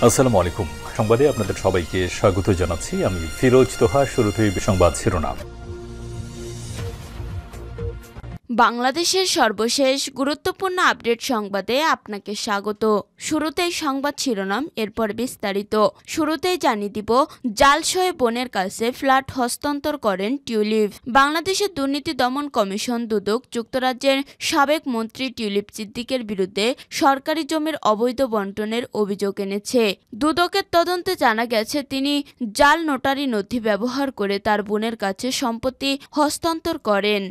আসসালামু আলাইকুম। সংবাদে আপনাদের সবাইকে স্বাগত জানাচ্ছি। আমি ফিরোজ তোহা। শুরুতেই সংবাদ শিরোনাম। বাংলাদেশের সর্বশেষ গুরুত্বপূর্ণ আপডেট সংবাদে আপনাকে স্বাগত। শুরুতেই সংবাদ শিরোনাম, এরপর বিস্তারিত। শুরুতেই জানিয়ে দিব, জালসহে বোনের কাছে ফ্ল্যাট হস্তান্তর করেন টিউলিপ। বাংলাদেশের দুর্নীতি দমন কমিশন দুদক যুক্তরাজ্যের সাবেক মন্ত্রী টিউলিপ সিদ্দিকের বিরুদ্ধে সরকারি জমির অবৈধ বণ্টনের অভিযোগ এনেছে। দুদকের তদন্তে জানা গেছে, তিনি জাল নোটারি নথি ব্যবহার করে তার বোনের কাছে সম্পত্তি হস্তান্তর করেন।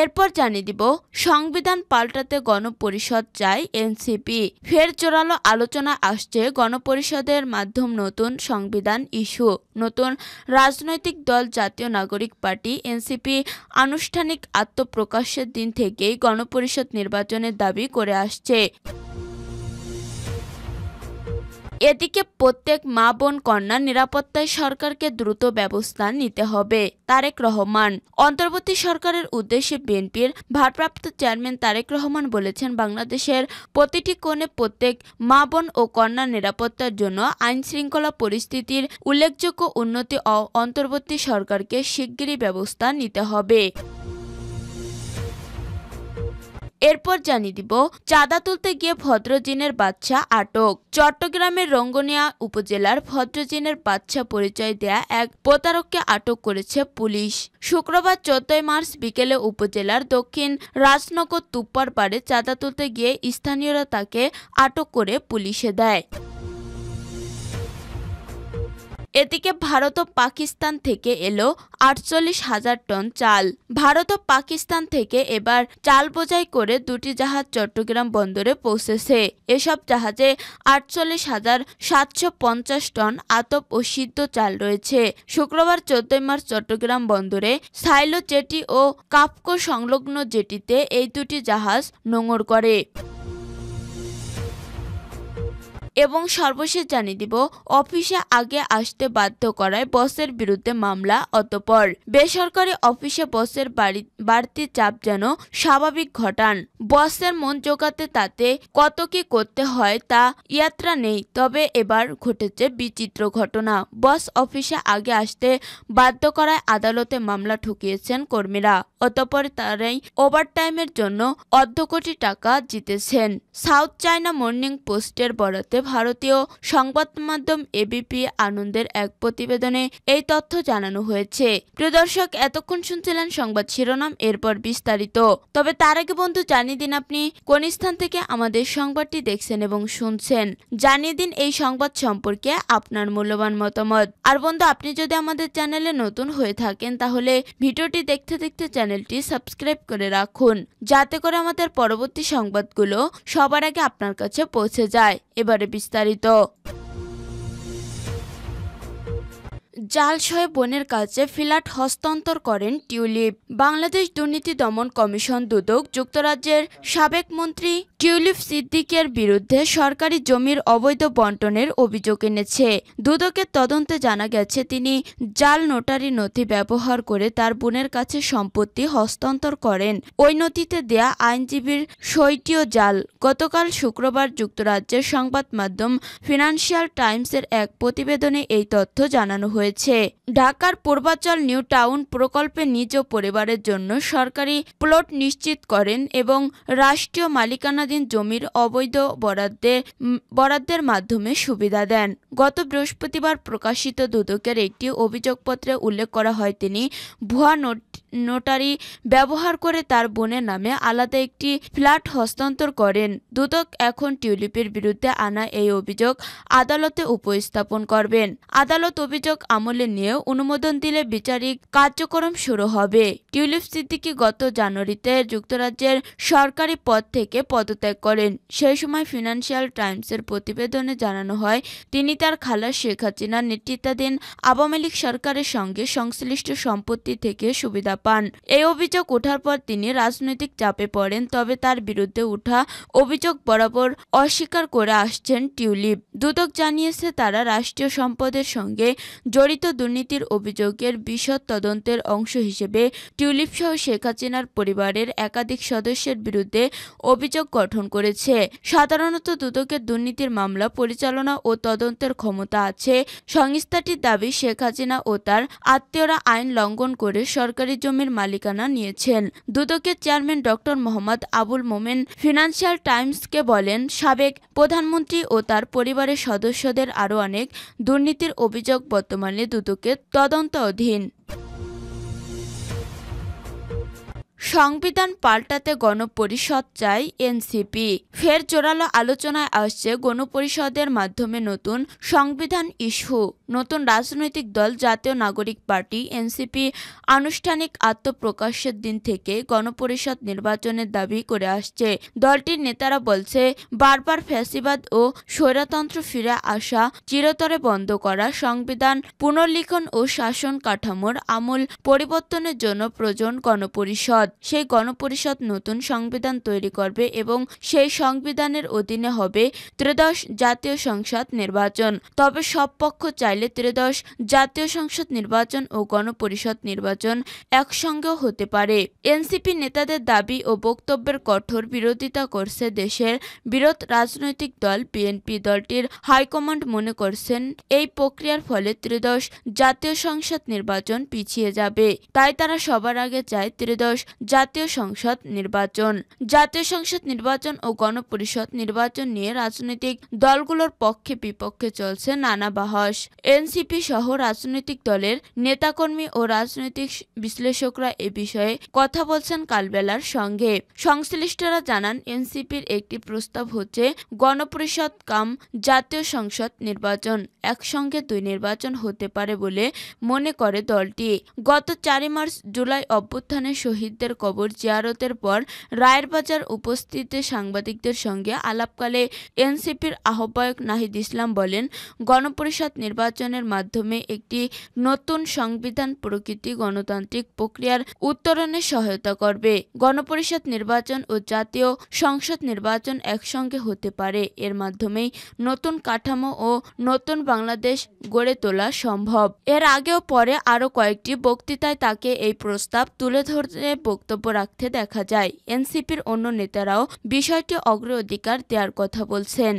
এরপর জানিয়ে দিব, সংবিধান পাল্টাতে গণপরিষদ চায় এনসিপি। ফের জোরালো আলোচনা আসছে গণপরিষদের মাধ্যম নতুন সংবিধান ইস্যু। নতুন রাজনৈতিক দল জাতীয় নাগরিক পার্টি এনসিপি আনুষ্ঠানিক আত্মপ্রকাশের দিন থেকেই গণপরিষদ নির্বাচনের দাবি করে আসছে। এদিকে প্রত্যেক মা বোন কন্যার নিরাপত্তায় সরকারকে দ্রুত ব্যবস্থা নিতে হবে। তারেক রহমান। অন্তর্বর্তী সরকারের উদ্দেশ্যে বিএনপির ভারপ্রাপ্ত চেয়ারম্যান তারেক রহমান বলেছেন, বাংলাদেশের প্রতিটি কোণে প্রত্যেক মা বোন ও কন্যার নিরাপত্তার জন্য আইন শৃঙ্খলা পরিস্থিতির উল্লেখযোগ্য উন্নতি ও অন্তর্বর্তী সরকারকে শিগগিরই ব্যবস্থা নিতে হবে। এরপর জানিয়ে দিব, চাঁদা তুলতে গিয়ে ভদ্রজিনের বাচ্চা আটক। চট্টগ্রামের রঙ্গনিয়া উপজেলার ভদ্রজিনের বাচ্চা পরিচয় দেয়া এক প্রতারককে আটক করেছে পুলিশ। শুক্রবার 14 মার্চ বিকেলে উপজেলার দক্ষিণ রাজনগর তুপ্পার পাড়ে চাঁদা তুলতে গিয়ে স্থানীয়রা তাকে আটক করে পুলিশে দেয়। এদিকে ভারত ও পাকিস্তান থেকে এলো 48,000 টন চাল। ভারত ও পাকিস্তান থেকে এবার চাল বোঝাই করে দুটি জাহাজ চট্টগ্রাম বন্দরে পৌঁছেছে। এসব জাহাজে 48,750 টন আতপ ও সিদ্ধ চাল রয়েছে। শুক্রবার 14 মার্চ চট্টগ্রাম বন্দরে সাইলো জেটি ও কাপকো সংলগ্ন জেটিতে এই দুটি জাহাজ নোঙর করে। এবং সর্বশেষ জানিয়ে দিব, অফিসে আগে আসতে বাধ্য করায় বসের বিরুদ্ধে মামলা। অতঃপর বেসরকারি অফিসে বসের বাড়তি চাপ যেন স্বাভাবিক ঘটান। বসের মন জোগাতে তাতে কত কি করতে হয় তা ইয়াত্রা নেই। তবে এবার ঘটেছে বিচিত্র ঘটনা। বস অফিসে আগে আসতে বাধ্য করায় আদালতে মামলা ঠুকিয়েছেন কর্মীরা। অতঃপর তারাই ওভারটাইমের জন্য অর্ধ কোটি টাকা জিতেছেন। সাউথ চায়না মর্নিং পোস্টের বরাতে ভারতীয় সংবাদ মাধ্যম এবিপি আনন্দের এক প্রতিবেদনে এই তথ্য জানানো হয়েছে। প্রিয় দর্শক, এতক্ষণ শুনছিলেন সংবাদ শিরোনাম, এরপর বিস্তারিত। তবে তার আগে বন্ধু, জানিয়ে দিন আপনি কোন স্থান থেকে আমাদের সংবাদটি দেখছেন এবং শুনছেন। জানিয়ে দিন এই সংবাদ সম্পর্কে আপনার মূল্যবান মতামত। আর বন্ধু, আপনি যদি আমাদের চ্যানেলে নতুন হয়ে থাকেন তাহলে ভিডিওটি দেখতে দেখতে চ্যানেলটি সাবস্ক্রাইব করে রাখুন, যাতে করে আমাদের পরবর্তী সংবাদগুলো সবার আগে আপনার কাছে পৌঁছে যায়। এবারে বিস্তারিত। জালসহে বোনের কাছে ফ্ল্যাট হস্তান্তর করেন টিউলিপ। বাংলাদেশ দুর্নীতি দমন কমিশন দুদক যুক্তরাজ্যের সাবেক মন্ত্রী টিউলিপ সিদ্দিকের বিরুদ্ধে সরকারি জমির অবৈধ বণ্টনের অভিযোগ এনেছে। দুদকের তদন্তে জানা গেছে, তিনি জাল নোটারি নথি ব্যবহার করে তার বোনের কাছে সম্পত্তি হস্তান্তর করেন। ওই নথিতে দেয়া আইনজীবীর সইটিও জাল। গতকাল শুক্রবার যুক্তরাজ্যের সংবাদ মাধ্যম ফিনান্সিয়াল টাইমসের এক প্রতিবেদনে এই তথ্য জানানো হয়েছে। ঢাকার পূর্বাচল নিউ টাউন প্রকল্পে নিজ পরিবারের জন্য সরকারি প্লট নিশ্চিত করেন এবং রাষ্ট্রীয় মালিকানাধীন জমির অবৈধ বরাদ্দের মাধ্যমে সুবিধা দেন। গত বৃহস্পতিবার প্রকাশিত দুদকের একটি অভিযোগপত্রে উল্লেখ করা হয়, তিনি ভুয়া নোটারি ব্যবহার করে তার বোনের নামে আলাদা একটি ফ্ল্যাট হস্তান্তর করেন। দুদক এখন টিউলিপের বিরুদ্ধে আনা এই অভিযোগ আদালতে উপস্থাপন করবেন। আদালত অভিযোগ আমলে নিয়ে অনুমোদন দিলে বিচারিক কার্যক্রম শুরু হবে। টিউলিপ সিদ্দিকী গত জানুয়ারিতে যুক্তরাজ্যের সরকারি পদ থেকে পদত্যাগ করেন। সেই সময় ফিনান্সিয়াল টাইমসের প্রতিবেদনে জানানো হয়, তিনি তার খালা শেখ হাসিনার নেতৃত্বাধীন আওয়ামী লীগ সরকারের সঙ্গে সংশ্লিষ্ট সম্পত্তি থেকে সুবিধা পান। এই অভিযোগ ওঠার পর তিনি রাজনৈতিক চাপে পড়েন, তবে তার বিরুদ্ধে ওঠা অভিযোগ বরাবর অস্বীকার করে আসছেন টিউলিপ। দুদক জানিয়েছে তারা রাষ্ট্রীয় সম্পদের সঙ্গে জড়িত দুর্নীতির অভিযোগের বিশদ তদন্তের অংশ হিসেবে টিউলিপ সহ শেখ হাসিনার পরিবারের একাধিক সদস্যের বিরুদ্ধে অভিযোগ গঠন করেছে। সাধারণত দুদকের দুর্নীতির মামলা পরিচালনা ও তদন্তের ক্ষমতা আছে। সংস্থাটির দাবি, শেখ হাসিনা ও তার আত্মীয়রা আইন লঙ্ঘন করে সরকারি জমির মালিকানা নিয়েছেন। দুদকের চেয়ারম্যান ডক্টর মোহাম্মদ আবুল মোমেন ফিনান্সিয়াল টাইমসকে বলেন, সাবেক প্রধানমন্ত্রী ও তার পরিবারের সদস্যদের আরও অনেক দুর্নীতির অভিযোগ বর্তমানে দুদকের তদন্তাধীন। সংবিধান পাল্টাতে গণপরিষদ চাই এনসিপি। ফের জোরালো আলোচনায় আসছে গণপরিষদের মাধ্যমে নতুন সংবিধান ইস্যু। নতুন রাজনৈতিক দল জাতীয় নাগরিক পার্টি এনসিপি আনুষ্ঠানিক আত্মপ্রকাশের দিন থেকে গণপরিষদ নির্বাচনের দাবি করে আসছে। দলটির নেতারা বলছে, বারবার ফ্যাসিবাদ ও স্বৈরতন্ত্র ফিরে আসা চিরতরে বন্ধ করা, সংবিধান পুনর্লিখন ও শাসন কাঠামোর আমূল পরিবর্তনের জন্য প্রয়োজন গণপরিষদ। সেই গণপরিষদ নতুন সংবিধান তৈরি করবে এবং সেই সংবিধানের অধীনে হবে ত্রয়োদশ জাতীয় সংসদ নির্বাচন। তবে সব পক্ষ চাইলে ত্রয়োদশ জাতীয় সংসদ নির্বাচন ও গণপরিষদ নির্বাচন একসঙ্গেও হতে পারে। এনসিপি নেতাদের দাবি ও বক্তব্যের কঠোর বিরোধিতা করছে দেশের বৃহৎ রাজনৈতিক দল বিএনপি। দলটির হাইকমান্ড মনে করছেন, এই প্রক্রিয়ার ফলে ত্রয়োদশ জাতীয় সংসদ নির্বাচন পিছিয়ে যাবে। তাই তারা সবার আগে চায় ত্রয়োদশ জাতীয় সংসদ নির্বাচন। জাতীয় সংসদ নির্বাচন ও গণপরিষদ নির্বাচন নিয়ে রাজনৈতিক দলগুলোর পক্ষে বিপক্ষে চলছে নানা বাহস। এনসিপি সহ রাজনৈতিক দলের নেতাকর্মী ও রাজনৈতিক বিশ্লেষকরা এ বিষয়ে কথা বলছেন কালবেলার সঙ্গে। সংশ্লিষ্টরা জানান, এনসিপির একটি প্রস্তাব হচ্ছে গণপরিষদ কাম জাতীয় সংসদ নির্বাচন একসঙ্গে দুই নির্বাচন হতে পারে বলে মনে করে দলটি। গত 4 মার্চ জুলাই অভ্যুত্থানের শহীদদের কবর জিয়ারতের পর রায়েরবাজার উপস্থিত সাংবাদিকদের সঙ্গে আলাপকালে এনসিপির আহ্বায়ক নাহিদ ইসলাম বলেন, গণপরিষদ নির্বাচনের মাধ্যমে একটি নতুন সংবিধান প্রকৃতি গণতান্ত্রিক প্রক্রিয়ার উত্তরণে সহায়তা করবে। গণপরিষদ নির্বাচন ও জাতীয় সংসদ নির্বাচন একসঙ্গে হতে পারে। এর মাধ্যমেই নতুন কাঠামো ও নতুন বাংলাদেশ গড়ে তোলা সম্ভব। এর আগেও পরে আরও কয়েকটি বক্তৃতায় তাকে এই প্রস্তাব তুলে ধরে বক্তব্য রাখতে দেখা যায়। এনসিপির অন্য নেতারাও বিষয়টি অগ্রাধিকার দেওয়ার কথা বলছেন।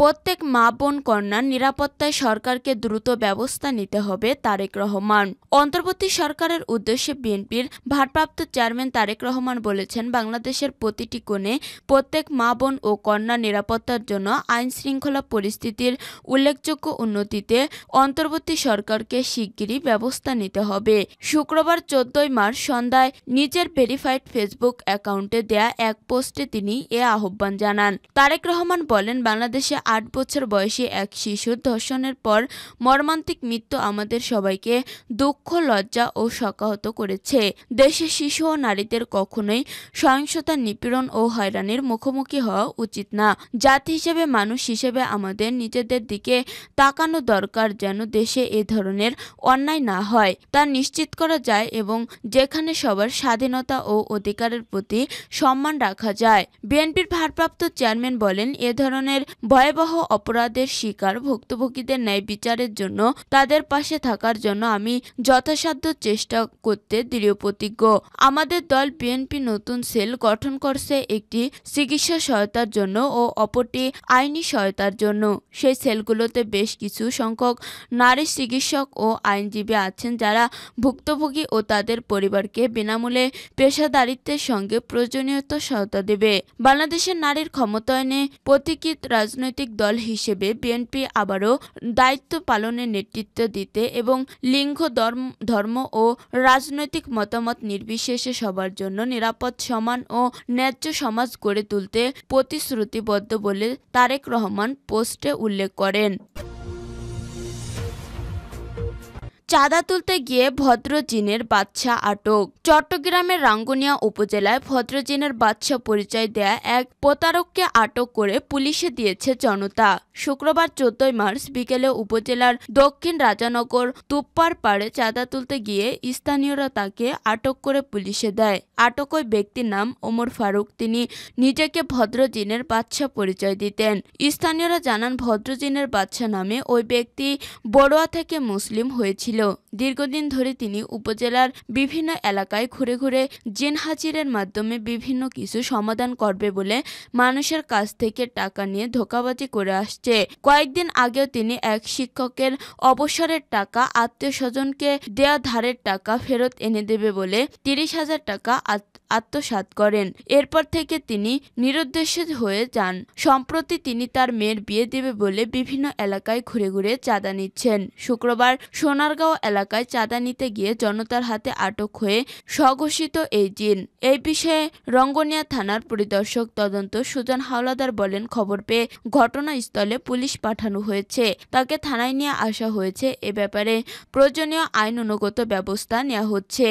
প্রত্যেক মা বোন কন্যার নিরাপত্তায় সরকারকে দ্রুত ব্যবস্থা নিতে হবে, তারেক রহমান। অন্তর্বর্তী সরকারের উদ্দেশ্যে বিএনপির ভারপ্রাপ্ত চেয়ারম্যান তারেক রহমান বলেছেন, বাংলাদেশের প্রতিটি কোণে প্রত্যেক মা বোন ও কন্যার নিরাপত্তার জন্য আইন শৃঙ্খলা পরিস্থিতির উল্লেখযোগ্য উন্নতিতে অন্তর্বর্তী সরকারকে শিগগিরই ব্যবস্থা নিতে হবে। শুক্রবার 14 মার্চ সন্ধ্যায় নিজের ভেরিফাইড ফেসবুক অ্যাকাউন্টে দেয়া এক পোস্টে তিনি এ আহ্বান জানান। তারেক রহমান বলেন, বাংলাদেশে 8 বছর বয়সী এক শিশুর ধর্ষণের পর মর্মান্তিক মৃত্যু আমাদের সবাইকে দুঃখ, লজ্জা ও শোকাহত করেছে। দেশের শিশু ও নারীদের কখনোই সহিংসতা, নিপীড়ন ও হয়রানির মুখোমুখি হওয়া উচিত না। জাতি হিসেবে, মানুষ হিসেবে আমাদের নিজেদের দিকে তাকানো দরকার, যেন দেশে এ ধরনের অন্যায় না হয় তা নিশ্চিত করা যায় এবং যেখানে সবার স্বাধীনতা ও অধিকারের প্রতি সম্মান রাখা যায়। বিএনপির ভারপ্রাপ্ত চেয়ারম্যান বলেন, এ ধরনের ভয়াবহ অপরাধের শিকার ভুক্তভোগীদের ন্যায় বিচারের জন্য তাদের পাশে থাকার জন্য আমি যথাসাধ্য চেষ্টা করতে দৃঢ়প্রতিজ্ঞ। আমাদের দল বিএনপি নতুন সেল গঠন করছে, একটি চিকিৎসা সহায়তার জন্য ও অপরটি আইনি সহায়তার জন্য। সেই সেলগুলোতে বেশ কিছু সংখ্যক নারী চিকিৎসক ও আইনজীবী আছেন, যারা ভুক্তভোগী ও তাদের পরিবারকে বিনামূল্যে পেশাদারিত্বের সঙ্গে প্রয়োজনীয় সহায়তা দেবে। বাংলাদেশের নারীর ক্ষমতায়নে পথিকৃত রাজনৈতিক দল হিসেবে বিএনপি আবারও দায়িত্ব পালনের নেতৃত্ব দিতে এবং লিঙ্গ, ধর্ম ও রাজনৈতিক মতামত নির্বিশেষে সবার জন্য নিরাপদ, সমান ও ন্যায্য সমাজ গড়ে তুলতে প্রতিশ্রুতিবদ্ধ বলে তারেক রহমান পোস্টে উল্লেখ করেন। চাঁদা তুলতে গিয়ে ভদ্রজিনের বাচ্চা আটক। চট্টগ্রামের রাঙ্গুনিয়া উপজেলায় ভদ্রজিনের বাচ্চা পরিচয় দেয়া এক প্রতারককে আটক করে পুলিশে দিয়েছে জনতা। শুক্রবার ১৪ মার্চ বিকেলে উপজেলার দক্ষিণ রাজানগর তুপ্পার পাড়ে চাঁদা তুলতে গিয়ে স্থানীয়রা তাকে আটক করে পুলিশে দেয়। আটক ওই ব্যক্তির নাম ওমর ফারুক। তিনি নিজেকে ভদ্রজিনের বাচ্চা পরিচয় দিতেন। স্থানীয়রা জানান, ভদ্রজিনের বাচ্চা নামে ওই ব্যক্তি বড়ুয়া থেকে মুসলিম হয়েছিল। দীর্ঘদিন ধরে তিনি উপজেলার বিভিন্ন এলাকায় ঘুরে ঘুরে জিন হাজিরের মাধ্যমে বিভিন্ন কিছু সমাধান করবে বলে মানুষের কাছ থেকে টাকা নিয়ে ধোঁকাবাজি করে আসছে। কয়েকদিন আগেও তিনি এক শিক্ষকের অবসরের টাকা আত্মীয়স্বজনকে দেয়া ধারের টাকা ফেরত এনে দেবে বলে ৩০,০০০ টাকা আত্মসাৎ করেন। এরপর থেকে তিনি নিরুদ্দেশ হয়ে যান। সম্প্রতি তিনি তার মেয়ের বিয়ে দেবে বলে বিভিন্ন এলাকায় ঘুরে ঘুরে চাঁদা নিচ্ছেন। শুক্রবার সোনারগাঁও এলাকায় চাঁদা নিতে গিয়ে জনতার হাতে আটক হয়ে স্বঘোষিত এই জিন। এই বিষয়ে রঙ্গনিয়া থানার পরিদর্শক তদন্ত সুজন হাওলাদার বলেন, খবর পেয়ে ঘটনাস্থলে পুলিশ পাঠানো হয়েছে। তাকে থানায় নিয়ে আসা হয়েছে। এ ব্যাপারে প্রয়োজনীয় আইনানুগত ব্যবস্থা নেওয়া হচ্ছে।